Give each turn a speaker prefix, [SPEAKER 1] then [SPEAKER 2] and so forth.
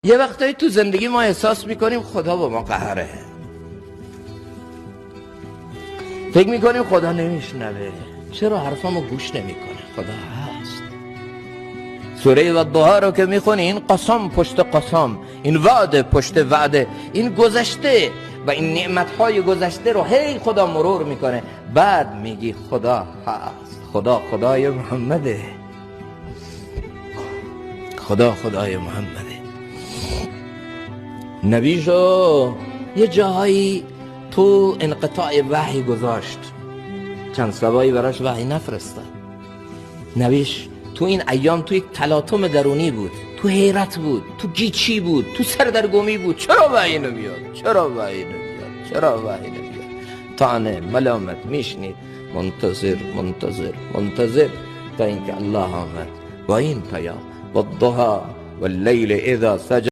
[SPEAKER 1] یه وقتایی تو زندگی ما احساس میکنیم خدا با ما قهره، فکر میکنیم خدا نمیشنوه، چرا حرفامو گوش نمیکنه؟ خدا هست. سوره والضحی رو که میخونی، این قسم پشت قسم، این وعده پشت وعده، این گذشته و این نعمتهای گذشته رو هی خدا مرور میکنه. بعد میگی خدا هست. خدا خدای محمده، خدا خدای محمده. نبیشو یه جاهایی تو انقطاع وحی گذاشت، چند سبایی براش وحی نفرستاد. نبیش تو این ایام تو یک تلاطم درونی بود، تو حیرت بود، تو گیچی بود، تو سردرگمی بود. چرا وحی نمیاد؟ چرا وحی نمیاد؟ چرا وحی نمیاد؟ طعنه ملامت میشنید، منتظر منتظر منتظر تا اینکه الله آمد با این پیام: والضحی واللیل اذا سجد.